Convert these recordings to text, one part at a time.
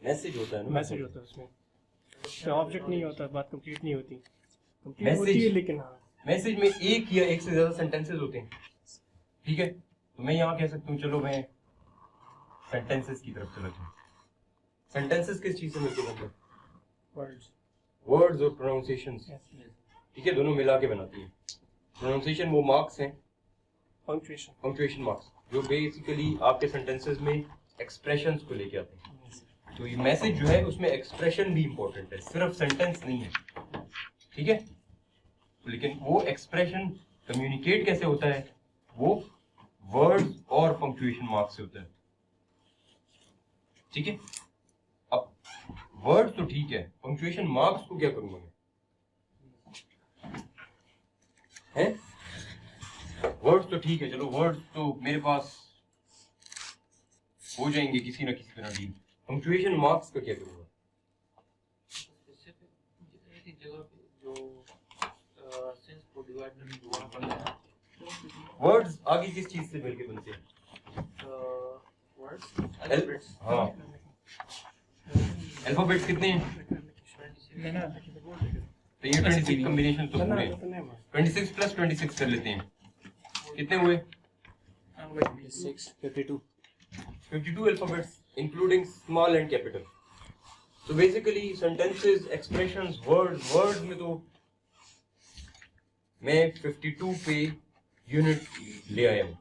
Message होता है ना, मैसेज होता है उसमें, ऑब्जेक्ट नहीं होता, बात कंप्लीट नहीं होती, कंप्लीट Message- होती है लेकिन हाँ मैसेज में एक या एक से ज्यादा सेंटेंसेस होते हैं, ठीक है। तो मैं यहाँ कह सकता हूँ, चलो मैं सेंटेंसेस की तरफ चला जाऊँ। सेंटेंसेस किस चीज से मिलके बनते हैं? वर्ड्स वर्ड्स और प्रोनाउंसिएशंस, ठीक है, दोनों मिला के बनाती है। प्रोनाउंसिएशन वो मार्क्स हैं, पंक्चुएशन मार्क्स, जो बेसिकली आपके सेंटेंसेस में एक्सप्रेशंस को लेके आते हैं। तो ये मैसेज जो है उसमें एक्सप्रेशन भी इंपॉर्टेंट है, सिर्फ सेंटेंस नहीं है, ठीक है। लेकिन वो एक्सप्रेशन कम्युनिकेट कैसे होता है, वो वर्ड्स और पंक्चुएशन मार्क्स से होता है, ठीक है। अब वर्ड्स तो ठीक है, पंक्चुएशन मार्क्स को क्या करूंगा मैं, हैं? वर्ड्स तो ठीक है, चलो वर्ड्स तो मेरे पास हो जाएंगे किसी ना किसी तरह डील। पंक्चुएशन मार्क्स का क्या करूंगा? वर्ड्स आगे किस चीज से मिलके बनते हैं? हाँ, अल्फाबेट्स कितने हैं? तो ये 26 कॉम्बिनेशन तो पूरे 26 प्लस 26 कर लेते हैं, कितने हुए? 52 alphabets including small and capital. तो बेसिकली सेंटेंसेस, एक्सप्रेशंस, वर्ड्स में तो मैं 52 पे यूनिट ले आया हूँ,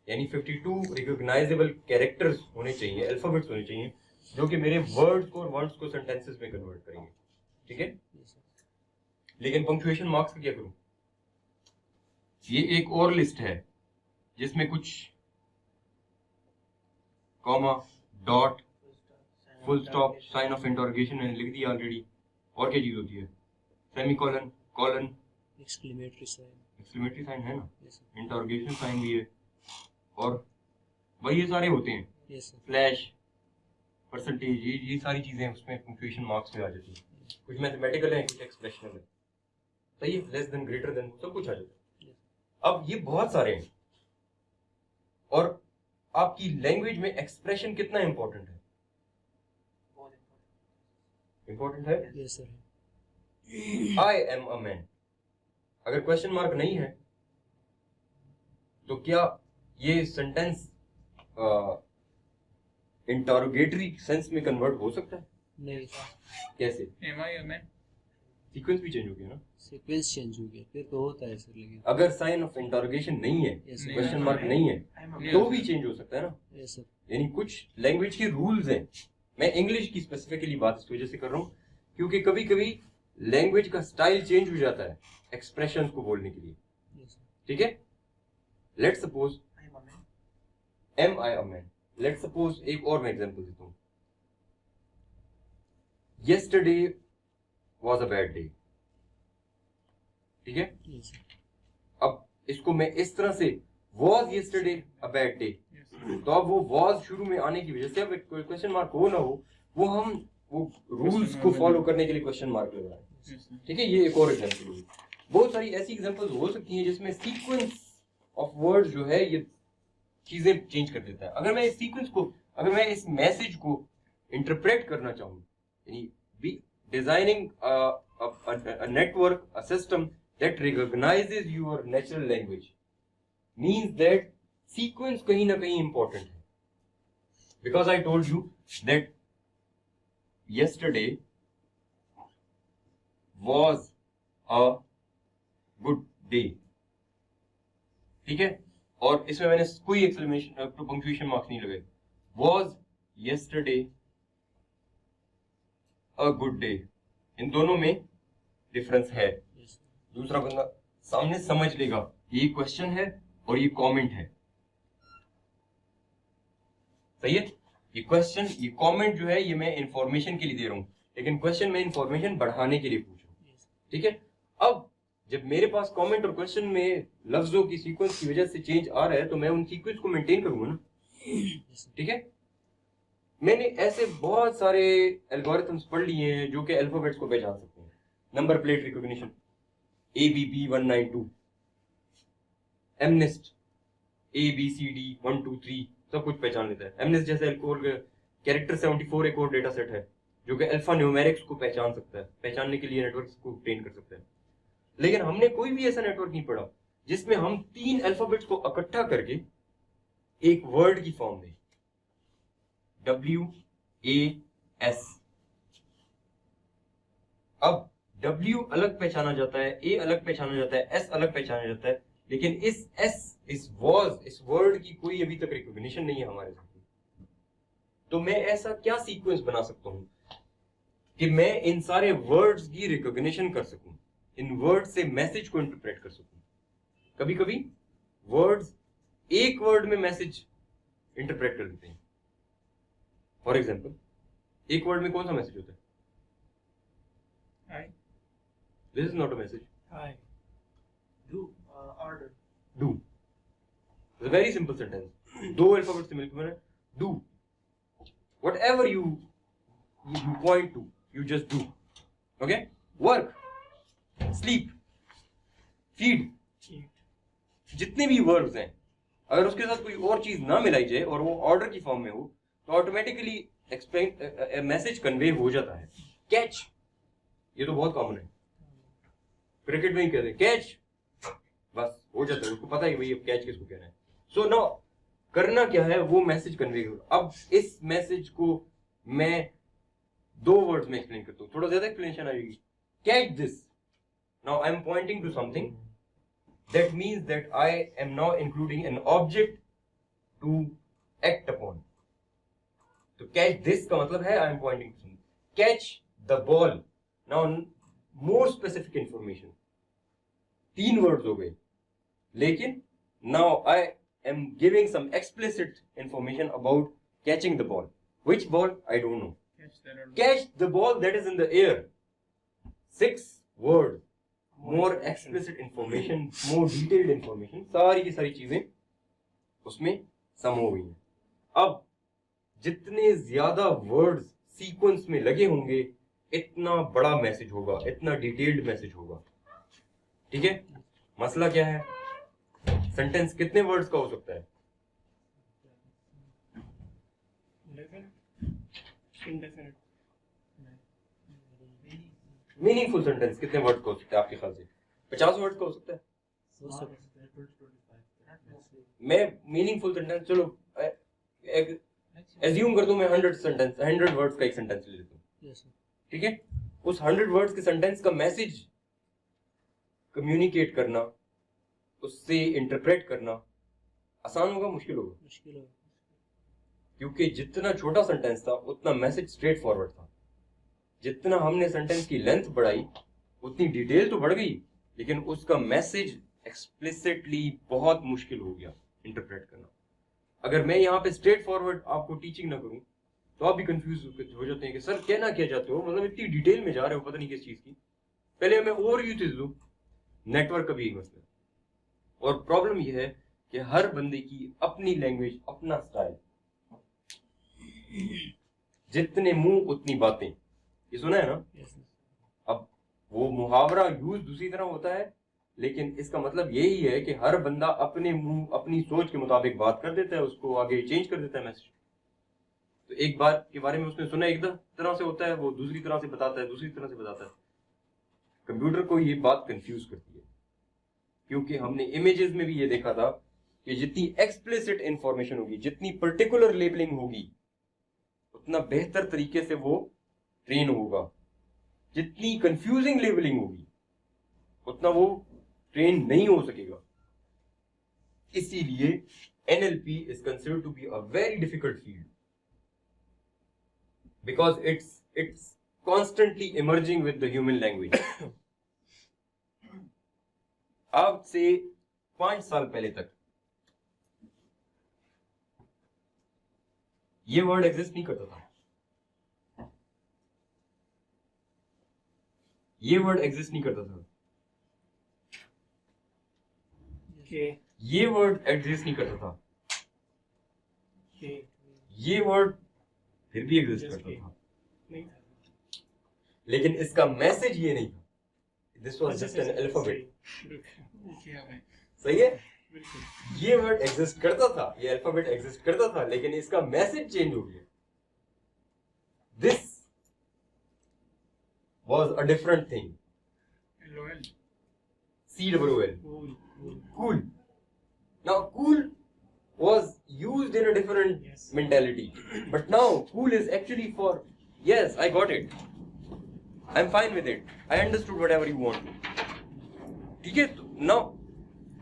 यानी 52 रिकॉग्नाइजेबल कैरेक्टर्स होने चाहिए, अल्फाबेट्स होने चाहिए, जो कि मेरे वर्ड्स को सेंटेंसेस में कन्वर्ट करेंगे, ठीक है। लेकिन पंक्चुएशन मार्क्स का क्या करूं? ये एक और लिस्ट है जिसमें कुछ comma, dot, full stop, sign of interrogation मैंने लिख दिया ऑलरेडी। और क्या चीज होती है? सेमीकोलन, कॉलन, एक्सक्लेमेटरी साइन है ना, इंटरोगेशन साइन भी है, और वही ये सारे होते हैं, फ्लैश, परसेंटेज, ये सारी चीजें उसमें पंक्चुएशन मार्क्स में आ जाती है। कुछ मैथमेटिकल है, कुछ एक्सप्रेशनल है, सही है, लेस देन, ग्रेटर देन, सब कुछ आ जाता है। अब ये बहुत सारे हैं, और आपकी लैंग्वेज में एक्सप्रेशन कितना इंपॉर्टेंट है? इंपॉर्टेंट है। Yes sir. I am a man, अगर क्वेश्चन मार्क नहीं है तो क्या ये सेंटेंस इंटरोगेटरी सेंस में कन्वर्ट हो सकता है? नहीं। कैसे? Am I a man? Sequence भी चेंज हो गया ना, सीक्वेंस चेंज हो गया, फिर तो होता है सर, लेकिन अगर साइन ऑफ इंटरोगेशन नहीं है, Yes, sir. क्वेश्चन मार्क नहीं है, तो भी चेंज हो सकता है ना। Yes sir. यानी कुछ लैंग्वेज के रूल्स हैं। मैं इंग्लिश की स्पेसिफिकली बात इस वजह से कर रहा हूँ क्योंकि कभी कभी लैंग्वेज का स्टाइल चेंज हो जाता है एक्सप्रेशंस को बोलने के लिए, ठीक है। Let's suppose am I a man, let's suppose एक और मैं एग्जांपल देता हूँ, yesterday was a bad day, ठीक है। अब इसको मैं इस तरह से, was yesterday a bad day, तो अब वो was शुरू में आने की वजह से अब क्वेश्चन मार्क हो ना हो, वो हम वो रूल्स को फॉलो करने के लिए क्वेश्चन मार्क लगा रहे हैं, ठीक है। ये एक और एग्जांपल हुई। बहुत सारी ऐसी एग्जांपल्स हो सकती हैं जिसमें सीक्वेंस ऑफ वर्ड जो है ये चीजें चेंज कर देता है। अगर मैं इस सीक्वेंस को, अगर मैं इस मैसेज को इंटरप्रेट करना चाहूँ, यानी be designing a network, a system that recognizes your natural language, means that sequence कहीं ना कहीं important है, because I told you that yesterday was a good day, ठीक है। और इसमें मैंने कोई एक्सक्लेमेशन पंक्चुएशन मार्क्स नहीं लगाए, was yesterday a good day, इन दोनों में डिफरेंस है। दूसरा बंदा सामने समझ लेगा ये क्वेश्चन है और ये कमेंट है, सही है। ये क्वेश्चन, ये कमेंट जो है ये मैं इंफॉर्मेशन के लिए दे रहा हूं, लेकिन क्वेश्चन में इंफॉर्मेशन बढ़ाने के लिए पूछ रहा हूं, ठीक है। अब जब मेरे पास कमेंट और क्वेश्चन में लफ्जों की सीक्वेंस की वजह से चेंज आ रहा है तो मैं उन सीक्वेंस को मेंटेन करूंगा ना, ठीक है। मैंने ऐसे बहुत सारे एल्गोरिथम्स पढ़ लिए हैं जो कि अल्फाबेट्स को पहचान सकते हैं। Number plate recognition, ABP 192, एमनेस्ट ABCD 1 2 3 सब कुछ पहचान लेता है। एमनेस्ट जैसे अल्कोहल कैरेक्टर 74 एक और डेटा सेट है जो कि अल्फा न्यूमेरिक्स को पहचान सकता है, पहचानने के लिए नेटवर्क को ट्रेन कर सकता है। लेकिन हमने कोई भी ऐसा नेटवर्क नहीं पढ़ा जिसमें हम 3 अल्फाबेट्स को इकट्ठा करके एक वर्ड की फॉर्म में WAS। अब W अलग पहचाना जाता है, A अलग पहचाना जाता है, S अलग पहचाना जाता है, लेकिन इस वर्ड की कोई अभी तक रिकॉग्निशन नहीं है हमारे साथ। तो मैं ऐसा क्या सीक्वेंस बना सकता हूं कि मैं इन सारे वर्ड्स की रिकॉग्निशन कर सकूं, इन वर्ड से मैसेज को इंटरप्रेट कर सकूं। कभी कभी वर्ड्स एक वर्ड में मैसेज इंटरप्रेट कर देते हैं। फॉर एग्जाम्पल, एक वर्ड में कौन सा मैसेज होता है? Hi. This is not a message. Hi. Do. Order. Do is a very simple sentence. दो अल्फाबेट से मिलकर बना do. Whatever you point to, you just do. Okay? Work, sleep, feed, जितने भी वर्ब्स हैं, अगर उसके साथ कोई और चीज ना मिलाई जाए और वो ऑर्डर की फॉर्म में हो तो ऑटोमेटिकली मैसेज कन्वे हो जाता है। कैच, ये तो बहुत कॉमन है, क्रिकेट में ही कहते हैं कैच, बस हो जाता है, उसको पता है भाई अब कैच किसको कहना है। सो नो करना क्या है, वो मैसेज कन्वे करो। अब इस मैसेज को मैं दो वर्ड्स में एक्सप्लेन करता हूँ, थोड़ा ज्यादा एक्सप्लेनेशन आएगी। Catch this, now I am pointing to something, that means that I am now including an object to act upon. तो कैच दिस का मतलब है I am pointing to something. Catch the ball, now more specific information. 3 words हो गए, लेकिन now I am giving some explicit information about catching the ball. Which ball? I don't know. Catch the ball that is in the air. 6 words, more explicit information, more detailed information. सारी की सारी चीजें उसमें सम हो गई हैं। अब जितने ज्यादा वर्ड्स सीक्वेंस में लगे होंगे इतना बड़ा मैसेज होगा, इतना डिटेल्ड मैसेज होगा। ठीक है? मसला क्या है? सेंटेंस कितने वर्ड्स का हो सकता है? मीनिंगफुल सेंटेंस कितने वर्ड्स का हो सकता है आपके ख्याल से? 50 वर्ड्स का हो सकता है? मैं मीनिंगफुल सेंटेंस, चलो एज्यूम कर दूं मैं 100 वर्ड्स का एक सेंटेंस ले लेता हूं। ठीक है? उस 100 वर्ड्स के सेंटेंस का मैसेज कम्युनिकेट करना, उससे इंटरप्रेट करना आसान होगा, मुश्किल होगा? मुश्किल होगा, क्योंकि जितना छोटा सेंटेंस था उतना मैसेज स्ट्रेट फॉरवर्ड था। जितना हमने सेंटेंस की लेंथ बढ़ाई उतनी डिटेल तो बढ़ गई, लेकिन उसका मैसेज एक्सप्लिसिटली बहुत मुश्किल हो गया इंटरप्रेट करना। अगर मैं यहाँ पे स्ट्रेट फॉरवर्ड आपको टीचिंग ना करूं तो आप भी कंफ्यूज हो जाते हैं कि सर कहना क्या चाहते हो, मतलब इतनी डिटेल में जा रहे हो पता नहीं किस चीज की। पहले हमें ओवरव्यू दे दो। नेटवर्क का भी एक मसला है, और प्रॉब्लम यह है कि हर बंदे की अपनी लैंग्वेज, अपना स्टाइल। जितने मुंह उतनी बातें, ये सुना है ना? अब वो मुहावरा यूज दूसरी तरह होता है, लेकिन इसका मतलब यही है कि हर बंदा अपने मुंह, अपनी सोच के मुताबिक बात कर देता है, उसको आगे चेंज कर देता है मैसेज। तो एक बात के बारे में उसने सुना एक तरह से होता है, वो दूसरी तरह से बताता है, दूसरी तरह से बताता है। कंप्यूटर को ये बात कंफ्यूज करती है, क्योंकि हमने इमेजेस में भी ये देखा था कि जितनी एक्सप्लिसिट इंफॉर्मेशन होगी, जितनी पर्टिकुलर लेबलिंग होगी, उतना बेहतर तरीके से वो ट्रेन होगा। जितनी कंफ्यूजिंग लेबलिंग होगी उतना वो ट्रेन नहीं हो सकेगा। इसीलिए NLP is considered to be a very difficult field because it's constantly emerging with the human language. आज से 5 साल पहले तक ये वर्ड एग्जिस्ट नहीं करता था। ये वर्ड एग्जिस्ट नहीं करता था। ये वर्ड एग्जिस्ट नहीं करता था। ये वर्ड फिर भी एग्जिस्ट करता था, लेकिन इसका मैसेज ये नहीं था। This was just an alphabet. सही है? ये वर्ड एग्जिस्ट करता था, ये अल्फाबेट एग्जिस्ट करता था, लेकिन इसका मैसेज चेंज हो गया। this was a different thing. LOL. COOL. Cool. Cool. Now cool was used in a different Yes. mentality, but now cool is actually for yes, I got it. I'm fine with it. I understood whatever you want. ठीक है? Now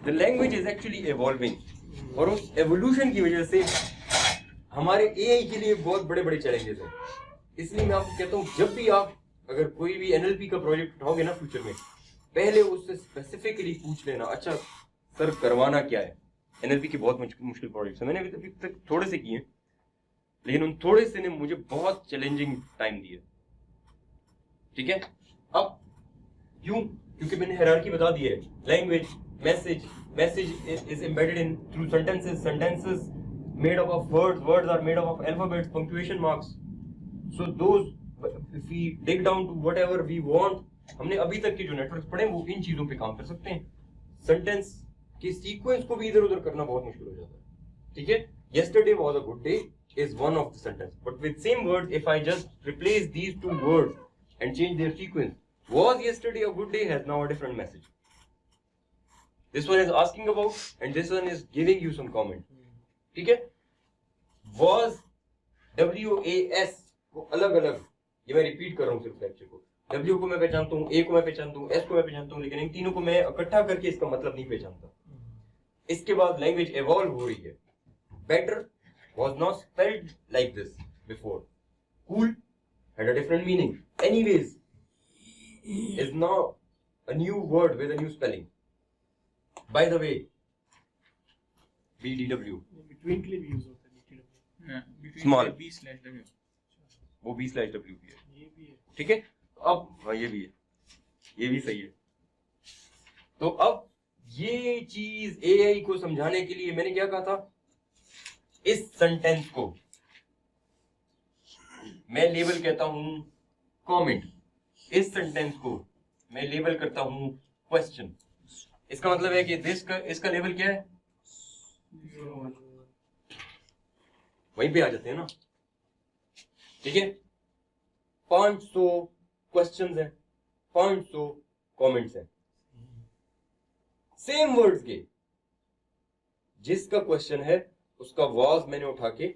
the language is actually evolving, और उस evolution की वजह से हमारे AI के लिए बहुत बड़े बड़े challenges हैं. इसलिए मैं आपको कहता हूँ, जब भी आप अगर कोई भी NLP का प्रोजेक्ट उठाओगे ना फ्यूचर में, पहले उससे स्पेसिफिकली पूछ लेना, अच्छा सर करवाना क्या है. NLP के बहुत मुश्किल प्रोजेक्ट्स हैं, मैंने अभी तक थोड़े से किए, लेकिन उन थोड़े से ने मुझे बहुत चैलेंजिंग टाइम दिया. ठीक है? अब क्यों? क्योंकि मैंने हायरार्की बता दी है. Language, message is embedded in through sentences made up of words are made up of alphabets, punctuation marks. So those if we dig down to whatever we want, हमने अभी तक के जो नेटवर्क्स पढ़े वो इन चीजों पे काम कर सकते हैं. सेंटेंस के सीक्वेंस को भी इधर उधर करना बहुत मुश्किल हो जाता है. ठीक है? Yesterday was a good day is one of the sentence, but with same words, if I just replace these two words and change their sequence, was yesterday a good day has now a different message. This one is asking about and this one is giving you some comment. ठीक है? Was, WAS को अलग अलग, ये मैं repeat कर रहा हूँ सिर्फ लेक्चर को. W को मैं पहचानता हूँ, A को मैं पहचानता हूँ, S को मैं पहचानता हूँ, लेकिन इन तीनों को मैं इकट्ठा करके इसका मतलब नहीं पहचानता. इसके बाद लैंग्वेज एवॉल्व हो रही है. Better was not spelled like this before. Cool had a different meaning. Anyways is now a new word with a new spelling. By the way, BDW. Between के लिए भी यूज होता है BTW. Yeah, between Small. B/W. वो B/W भी है. ये भी है. ठीक है? अब हाँ ये भी है. ये भी सही है. तो अब ये चीज AI को समझाने के लिए मैंने क्या कहा था? इस सेंटेंस को मैं लेबल कहता हूं कमेंट. इस सेंटेंस को मैं लेबल करता हूं क्वेश्चन. इसका मतलब है कि इसका लेबल क्या है? वहीं पे आ जाते हैं ना. ठीक है? 500 क्वेश्चंस हैं, 500 कमेंट्स हैं, सेम वर्ड्स के. जिसका क्वेश्चन है उसका was मैंने उठा के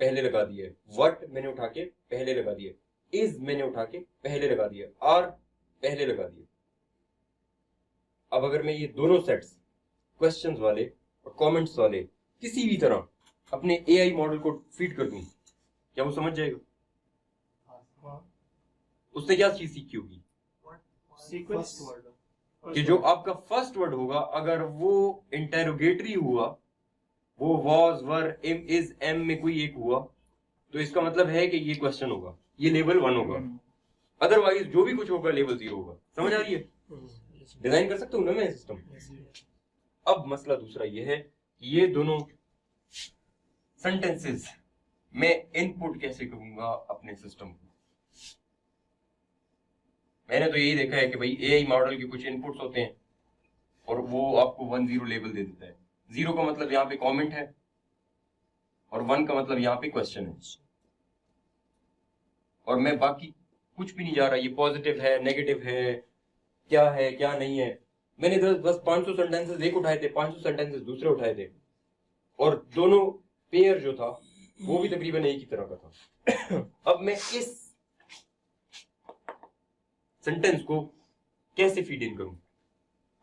पहले लगा दिया है, what मैंने उठा के पहले लगा दिया, is मैंने उठा के पहले लगा दिया, are पहले लगा दिया. अब अगर मैं ये दोनों सेट्स क्वेश्चंस वाले और कमेंट्स वाले किसी भी तरह अपने AI मॉडल को फीड कर दूं, क्या वो समझ जाएगा? उससे क्या चीज सीखी होगी? सीक्वेंस कि जो आपका फर्स्ट वर्ड होगा, अगर वो इंटेरोगेटरी हुआ, वो was, were, is, am में कोई एक हुआ, तो इसका मतलब है कि ये क्वेश्चन होगा, ये लेवल 1 होगा. अदरवाइज जो भी कुछ होगा लेवल 0 होगा. समझ आ रही है? डिजाइन कर सकता हूँ ना मैं सिस्टम. अब मसला दूसरा ये है कि ये दोनों सेंटेंसेस मैं इनपुट कैसे करूंगा अपने सिस्टम को. मैंने तो यही देखा है कि भाई AI मॉडल के कुछ इनपुट्स होते हैं और वो आपको 1-0 लेबल दे देता है. 0 का मतलब यहाँ पे कमेंट है और 1 का मतलब यहाँ पे क्वेश्चन है, और मैं बाकी कुछ भी नहीं जा रहा. ये पॉजिटिव है, नेगेटिव है, क्या नहीं है. मैंने बस 500 सेंटेंसेस एक उठाए थे, 500 सेंटेंसेस दूसरे उठाए थे, और दोनों पेयर जो था वो भी तकरीबन एक ही तरह का था. अब मैं इस सेंटेंस को कैसे फीड इन करूं?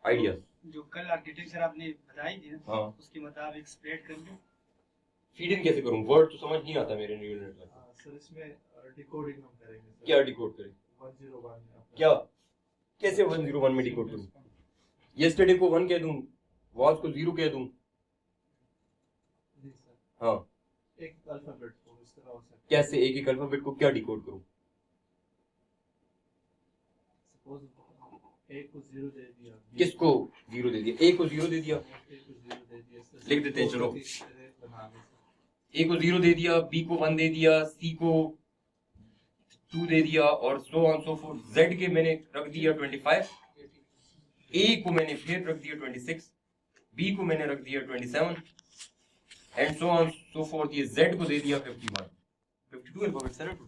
आइडियाज जो कल आर्किटेक्चर आपने बताई थी ना, हाँ. उसके मुताबिक स्प्रेड कर लो. फीड इन कैसे करूं? वर्ड तो समझ नहीं आता मेरे न्यूरल नेटवर्क. सर इसमें डिकोडिंग हम करेंगे सर. क्या डिकोड करें? 101 क्या कैसे 101 में डिकोड करूं? यस्टरडे को 1 कह दूं, वाज को 0 कह दूं. जी सर. हाँ, एक अल्फाबेट को इस तरह हो सकता है. कैसे एक एक अल्फाबेट को क्या डिकोड करूं? सपोज ए को 0 दे दिया, किसको 0 दे दिया? ए को 0 दे दिया, ए को 0 दे दिया सर. लिख देते हैं, चलो. बना दे सर. ए को 0 दे दिया, बी को 1 दे दिया, सी को 2 दे दिया, और so on so fourth. Z के मैंने रख दिया 25, ए को मैंने फिर रख दिया 26, बी को मैंने रख दिया 27, and so on so fourth. ये जेड को दे दिया 51. 52 अल्फाबेट्स है ना.